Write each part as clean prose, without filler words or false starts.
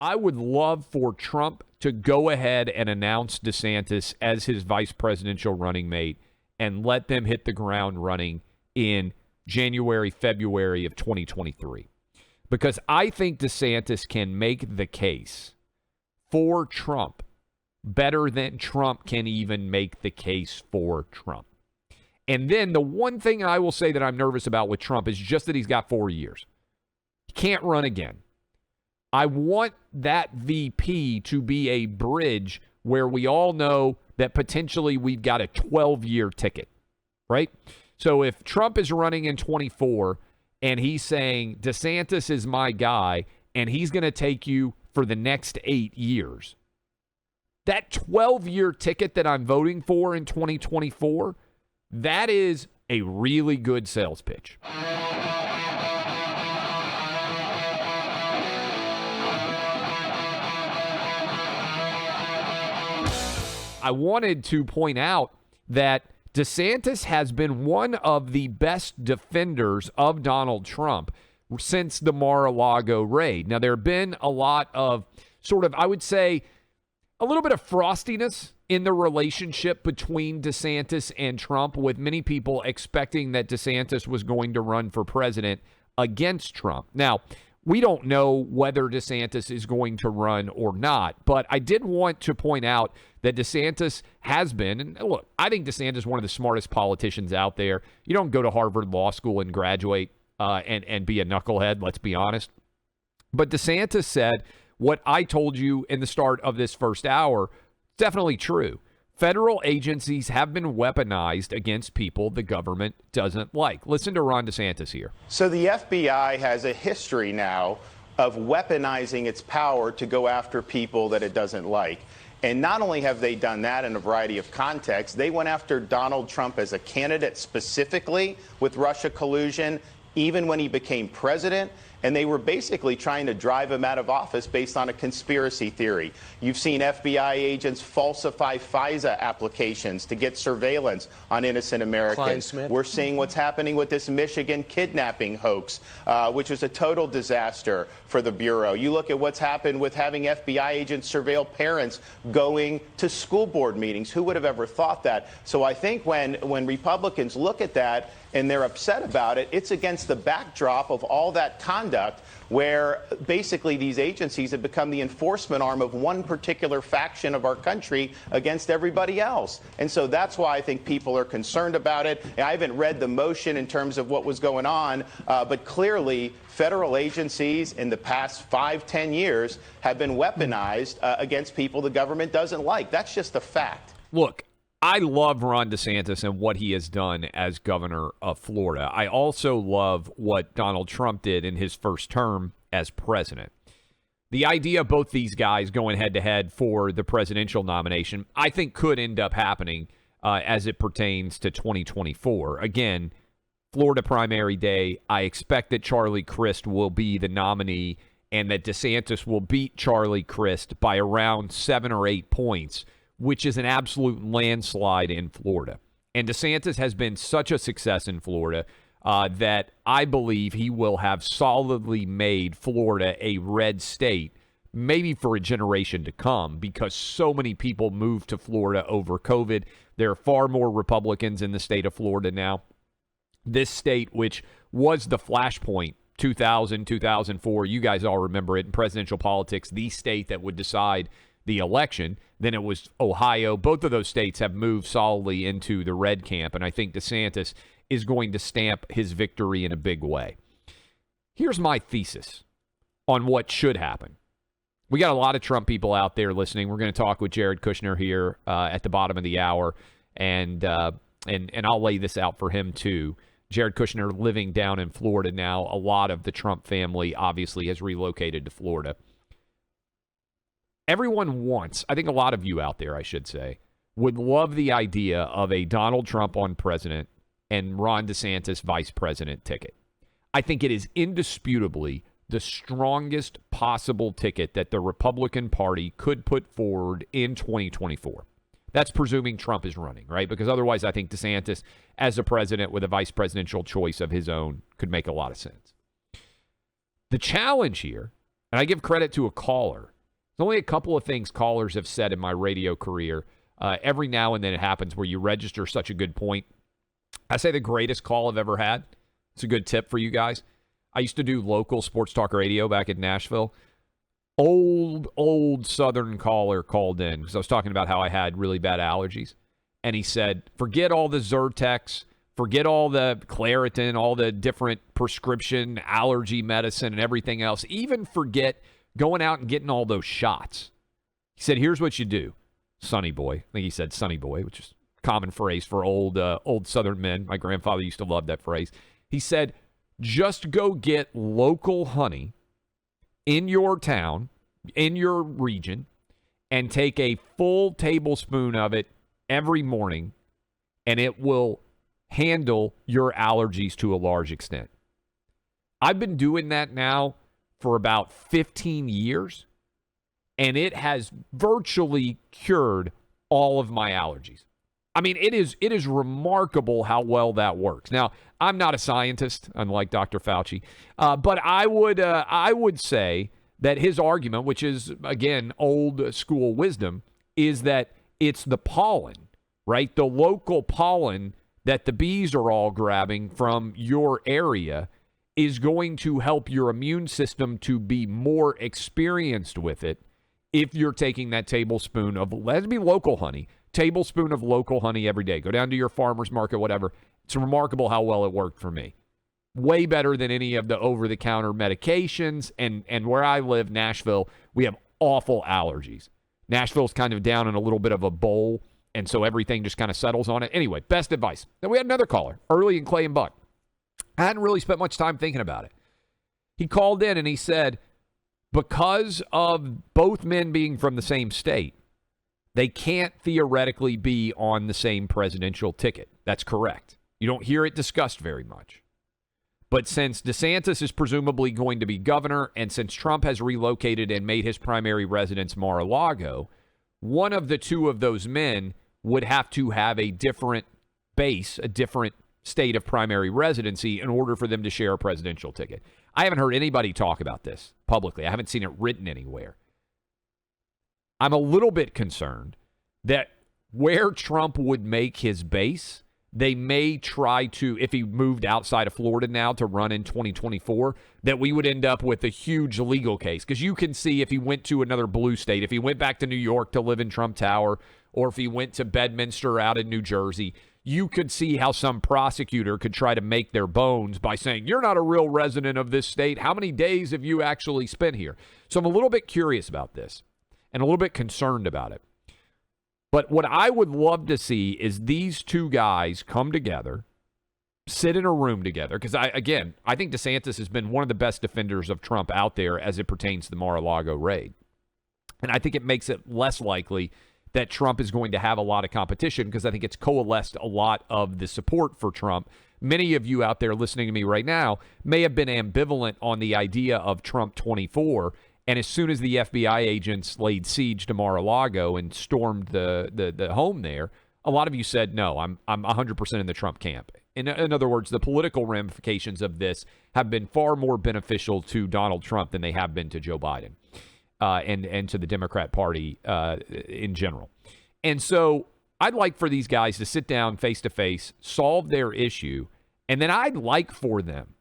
I would love for Trump to go ahead and announce DeSantis as his vice presidential running mate and let them hit the ground running in January, February of 2023. Because I think DeSantis can make the case for Trump better than Trump can even make the case for Trump. And then the one thing I will say that I'm nervous about with Trump is just that he's got 4 years. He can't run again. I want that VP to be a bridge where we all know that potentially we've got a 12-year ticket, right? So if Trump is running in 24 and he's saying DeSantis is my guy and he's going to take you for the next 8 years, that 12-year ticket that I'm voting for in 2024, that is a really good sales pitch. I wanted to point out that DeSantis has been one of the best defenders of Donald Trump since the Mar-a-Lago raid. Now, there have been a lot of sort of, I would say, a little bit of frostiness in the relationship between DeSantis and Trump, with many people expecting that DeSantis was going to run for president against Trump. Now, we don't know whether DeSantis is going to run or not, but I did want to point out that DeSantis has been, and look, I think DeSantis is one of the smartest politicians out there. You don't go to Harvard Law School and graduate and be a knucklehead, let's be honest. But DeSantis said what I told you in the start of this first hour, definitely true. Federal agencies have been weaponized against people the government doesn't like. Listen to Ron DeSantis here. So the FBI has a history now of weaponizing its power to go after people that it doesn't like. And not only have they done that in a variety of contexts, they went after Donald Trump as a candidate specifically with Russia collusion, even when he became president. And they were basically trying to drive him out of office based on a conspiracy theory. You've seen FBI agents falsify FISA applications to get surveillance on innocent Americans. We're seeing what's happening with this Michigan kidnapping hoax, which was a total disaster for the Bureau. You look at what's happened with having FBI agents surveil parents going to school board meetings. Who would have ever thought that? So I think when Republicans look at that and they're upset about it, it's against the backdrop of all that conduct where basically these agencies have become the enforcement arm of one particular faction of our country against everybody else. And so that's why I think people are concerned about it. I haven't read the motion in terms of what was going on, but clearly federal agencies in the past 5-10 years have been weaponized against people the government doesn't like. That's just a fact. Look, I love Ron DeSantis and what he has done as governor of Florida. I also love what Donald Trump did in his first term as president. The idea of both these guys going head-to-head for the presidential nomination, I think could end up happening as it pertains to 2024. Again, Florida primary day, I expect that Charlie Crist will be the nominee and that DeSantis will beat Charlie Crist by around 7 or 8 points, which is an absolute landslide in Florida. And DeSantis has been such a success in Florida that I believe he will have solidly made Florida a red state, maybe for a generation to come, because so many people moved to Florida over COVID. There are far more Republicans in the state of Florida now. This state, which was the flashpoint, 2000, 2004, you guys all remember it in presidential politics, the state that would decide the election. Then it was Ohio. Both of those states have moved solidly into the red camp, and I think DeSantis is going to stamp his victory in a big way. Here's my thesis on what should happen. We got a lot of Trump people out there listening. We're going to talk with Jared Kushner here at the bottom of the hour, and I'll lay this out for him too. Jared Kushner living down in Florida now. A lot of the Trump family obviously has relocated to Florida. Everyone wants, I think a lot of you out there, I should say, would love the idea of a Donald Trump on president and Ron DeSantis vice president ticket. I think it is indisputably the strongest possible ticket that the Republican Party could put forward in 2024. That's presuming Trump is running, right? Because otherwise, I think DeSantis, as a president with a vice presidential choice of his own, could make a lot of sense. The challenge here And I give credit to a caller. There's only a couple of things callers have said in my radio career. Every now and then it happens where you register such a good point. I say the greatest call I've ever had. It's a good tip for you guys. I used to do local sports talk radio back in Nashville. Old Southern caller called in because I was talking about how I had really bad allergies. And he said, forget all the Zyrtex, forget all the Claritin, all the different prescription allergy medicine and everything else. Even forget going out and getting all those shots. He said, here's what you do, Sonny Boy. I think he said Sonny Boy, which is a common phrase for old Southern men. My grandfather used to love that phrase. He said, just go get local honey in your town, in your region, and take a full tablespoon of it every morning, and it will handle your allergies to a large extent. I've been doing that now for about 15 years, and it has virtually cured all of my allergies. I mean, it is remarkable how well that works. Now, I'm not a scientist, unlike Dr. Fauci, but I would say that his argument, which is, again, old school wisdom, is that it's the pollen, right? The local pollen that the bees are all grabbing from your area is going to help your immune system to be more experienced with it if you're taking that tablespoon of, let it be local honey, tablespoon of local honey every day. Go down to your farmer's market, whatever. It's remarkable how well it worked for me. Way better than any of the over-the-counter medications. And where I live, Nashville, we have awful allergies. Nashville's kind of down in a little bit of a bowl, and so everything just kind of settles on it. Anyway, best advice. Then we had another caller, early in Clay and Buck. I hadn't really spent much time thinking about it. He called in and he said, because of both men being from the same state, they can't theoretically be on the same presidential ticket. That's correct. You don't hear it discussed very much. But since DeSantis is presumably going to be governor, and since Trump has relocated and made his primary residence Mar-a-Lago, one of the two of those men would have to have a different base, a different state of primary residency in order for them to share a presidential ticket. I haven't heard anybody talk about this publicly. I haven't seen it written anywhere. I'm a little bit concerned that where Trump would make his base, they may try to, if he moved outside of Florida now to run in 2024, that we would end up with a huge legal case. Because you can see if he went to another blue state, if he went back to New York to live in Trump Tower, or if he went to Bedminster out in New Jersey, you could see how some prosecutor could try to make their bones by saying, you're not a real resident of this state. How many days have you actually spent here? So I'm a little bit curious about this and a little bit concerned about it. But what I would love to see is these two guys come together, sit in a room together, because I think DeSantis has been one of the best defenders of Trump out there as it pertains to the Mar-a-Lago raid. And I think it makes it less likely that Trump is going to have a lot of competition, because I think it's coalesced a lot of the support for Trump. Many of you out there listening to me right now may have been ambivalent on the idea of Trump 24. And as soon as the FBI agents laid siege to Mar-a-Lago and stormed the home there, a lot of you said, no, I'm 100% in the Trump camp. In other words, the political ramifications of this have been far more beneficial to Donald Trump than they have been to Joe Biden and to the Democrat Party in general. And so I'd like for these guys to sit down face-to-face, solve their issue, and then I'd like for them,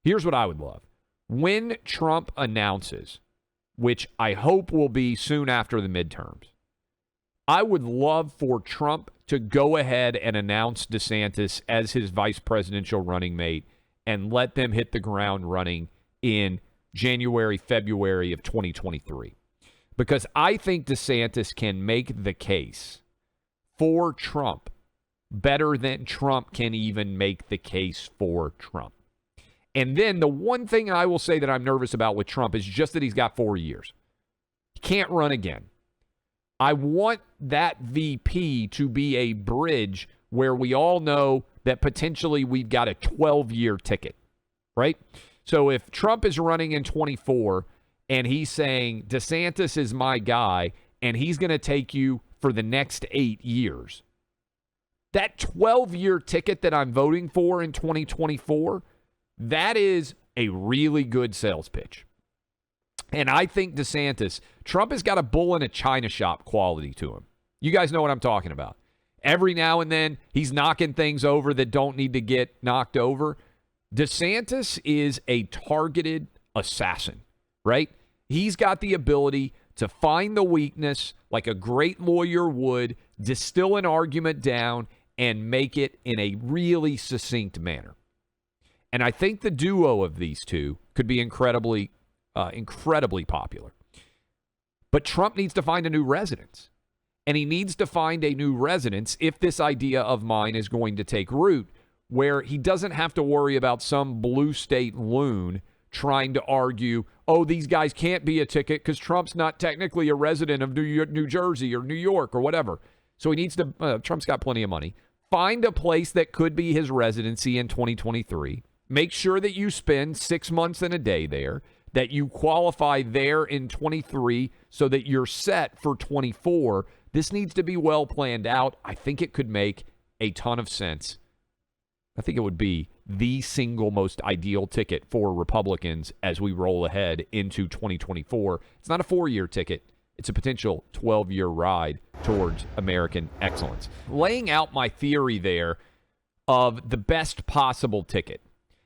here's what I would love. When Trump announces, which I hope will be soon after the midterms, I would love for Trump to go ahead and announce DeSantis as his vice presidential running mate and let them hit the ground running in January, February of 2023. Because I think DeSantis can make the case for Trump better than Trump can even make the case for Trump. And then the one thing I will say that I'm nervous about with Trump is just that he's got 4 years. He can't run again. I want that VP to be a bridge where we all know that potentially we've got a 12-year ticket, right? So if Trump is running in 24 and he's saying DeSantis is my guy and he's going to take you for the next 8 years, that 12-year ticket that I'm voting for in 2024, that is a really good sales pitch. And I think DeSantis, Trump has got a bull in a china shop quality to him. You guys know what I'm talking about. Every now and then, he's knocking things over that don't need to get knocked over. DeSantis is a targeted assassin, right? He's got the ability to find the weakness like a great lawyer would, distill an argument down, and make it in a really succinct manner. And I think the duo of these two could be incredibly popular. But Trump needs to find a new residence. And he needs to find a new residence if this idea of mine is going to take root, where he doesn't have to worry about some blue state loon trying to argue, oh, these guys can't be a ticket because Trump's not technically a resident of New Jersey or New York or whatever. So he needs to, Trump's got plenty of money, find a place that could be his residency in 2023. Make sure that you spend 6 months and a day there, that you qualify there in 23 so that you're set for 24. This needs to be well planned out. I think it could make a ton of sense. I think it would be the single most ideal ticket for Republicans as we roll ahead into 2024. It's not a 4-year ticket. It's a potential 12-year ride towards American excellence. Laying out my theory there of the best possible ticket,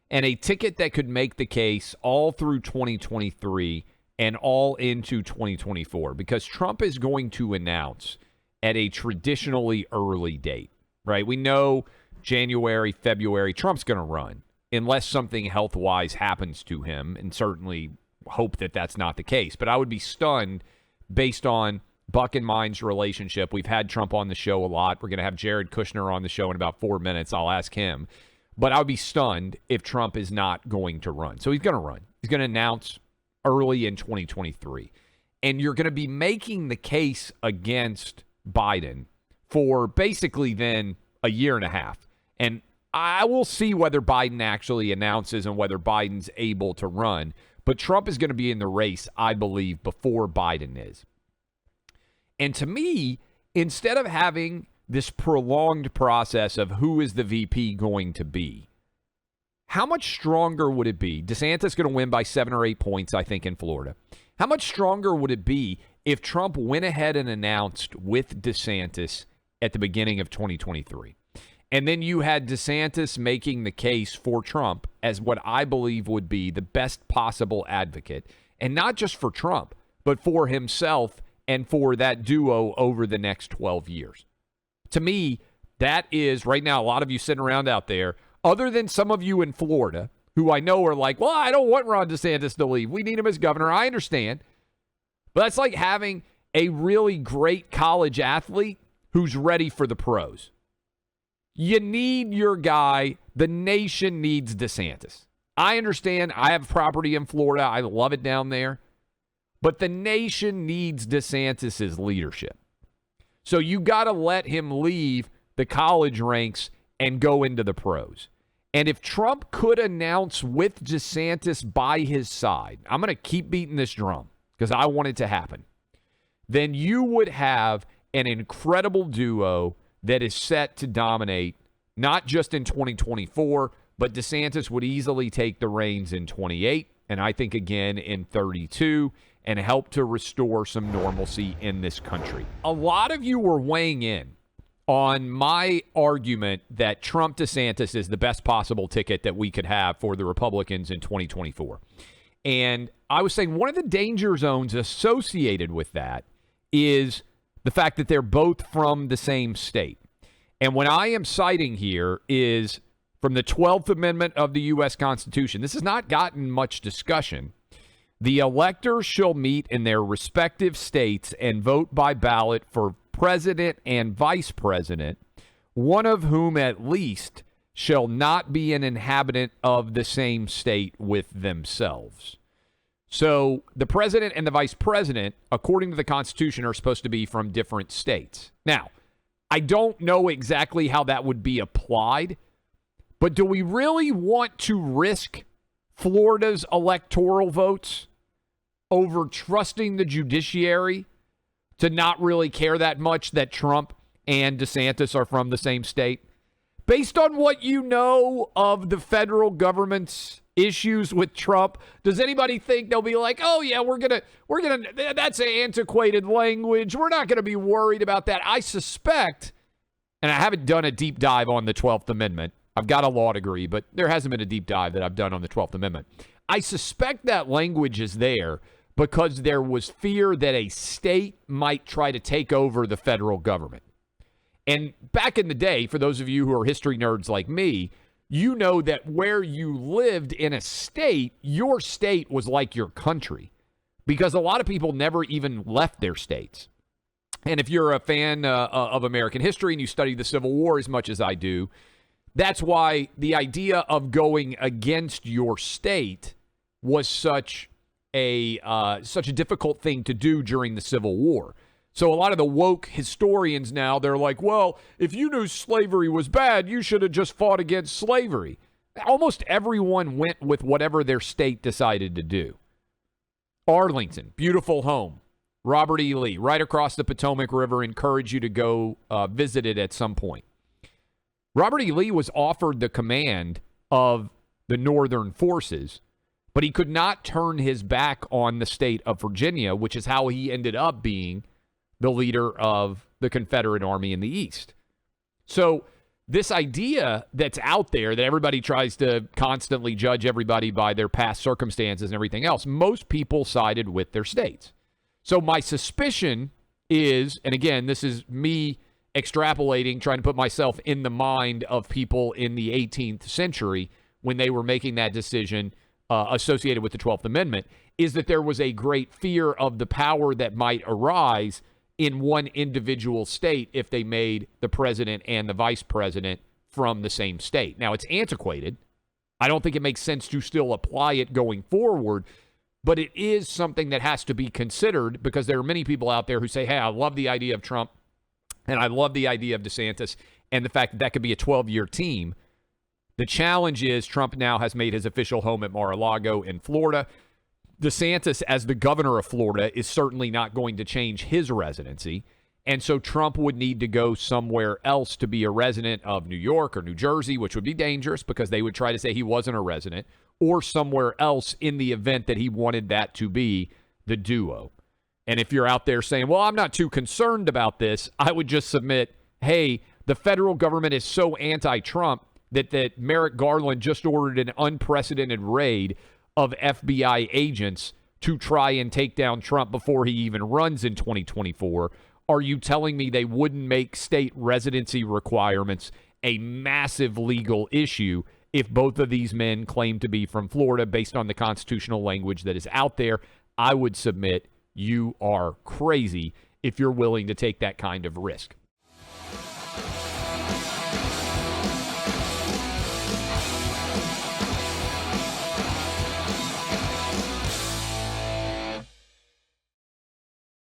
and a ticket that could make the case all through 2023 and all into 2024, because Trump is going to announce at a traditionally early date, right? We know January, February, Trump's going to run unless something health-wise happens to him, and certainly hope that that's not the case. But I would be stunned based on Buck and mine's relationship. We've had Trump on the show a lot. We're going to have Jared Kushner on the show in about 4 minutes. I'll ask him. But I would be stunned if Trump is not going to run. So he's going to run. He's going to announce early in 2023. And you're going to be making the case against Biden for basically then a year and a half. And I will see whether Biden actually announces and whether Biden's able to run. But Trump is going to be in the race, I believe, before Biden is. And to me, instead of having this prolonged process of who is the VP going to be, how much stronger would it be? DeSantis going to win by 7 or 8 points, I think, in Florida. How much stronger would it be if Trump went ahead and announced with DeSantis at the beginning of 2023? And then you had DeSantis making the case for Trump as what I believe would be the best possible advocate, and not just for Trump, but for himself and for that duo over the next 12 years. To me, that is, right now, a lot of you sitting around out there, other than some of you in Florida, who I know are like, well, I don't want Ron DeSantis to leave. We need him as governor. I understand. But that's like having a really great college athlete who's ready for the pros. You need your guy. The nation needs DeSantis. I understand. I have property in Florida. I love it down there. But the nation needs DeSantis' leadership. So you got to let him leave the college ranks and go into the pros. And if Trump could announce with DeSantis by his side, I'm going to keep beating this drum because I want it to happen, then you would have an incredible duo that is set to dominate, not just in 2024, but DeSantis would easily take the reins in 28, and I think again in 32, and help to restore some normalcy in this country. A lot of you were weighing in on my argument that Trump-DeSantis is the best possible ticket that we could have for the Republicans in 2024. And I was saying one of the danger zones associated with that is the fact that they're both from the same state. And what I am citing here is from the 12th Amendment of the U.S. Constitution. This has not gotten much discussion. The electors shall meet in their respective states and vote by ballot for president and vice president, one of whom at least shall not be an inhabitant of the same state with themselves. So the president and the vice president, according to the Constitution, are supposed to be from different states. Now, I don't know exactly how that would be applied, but do we really want to risk Florida's electoral votes over trusting the judiciary to not really care that much that Trump and DeSantis are from the same state? Based on what you know of the federal government's issues with Trump, does anybody think they'll be like, oh yeah, that's an antiquated language, we're not going to be worried about that? I suspect, and I haven't done a deep dive on the 12th Amendment. I've got a law degree, but there hasn't been a deep dive that I've done on the 12th Amendment. I suspect that language is there because there was fear that a state might try to take over the federal government. And back in the day, for those of you who are history nerds like me, you know that where you lived in a state, your state was like your country because a lot of people never even left their states. And if you're a fan of American history and you study the Civil War as much as I do, that's why the idea of going against your state was such a difficult thing to do during the Civil War. So a lot of the woke historians now, they're like, well, if you knew slavery was bad, you should have just fought against slavery. Almost everyone went with whatever their state decided to do. Arlington, beautiful home. Robert E. Lee, right across the Potomac River, encourage you to go visit it at some point. Robert E. Lee was offered the command of the Northern forces, but he could not turn his back on the state of Virginia, which is how he ended up being the leader of the Confederate Army in the East. So this idea that's out there that everybody tries to constantly judge everybody by their past circumstances and everything else, most people sided with their states. So my suspicion is, and again, this is me extrapolating, trying to put myself in the mind of people in the 18th century when they were making that decision associated with the 12th Amendment, is that there was a great fear of the power that might arise in one individual state if they made the president and the vice president from the same state. Now, it's antiquated. I don't think it makes sense to still apply it going forward, but it is something that has to be considered because there are many people out there who say, hey, I love the idea of Trump and I love the idea of DeSantis and the fact that that could be a 12-year team. The challenge is Trump now has made his official home at Mar-a-Lago in Florida. DeSantis, as the governor of Florida, is certainly not going to change his residency. And so Trump would need to go somewhere else to be a resident of New York or New Jersey, which would be dangerous because they would try to say he wasn't a resident, or somewhere else in the event that he wanted that to be the duo. And if you're out there saying, well, I'm not too concerned about this, I would just submit, hey, the federal government is so anti-Trump that Merrick Garland just ordered an unprecedented raid of FBI agents to try and take down Trump before he even runs in 2024. Are you telling me they wouldn't make state residency requirements a massive legal issue if both of these men claim to be from Florida based on the constitutional language that is out there? I would submit you are crazy if you're willing to take that kind of risk.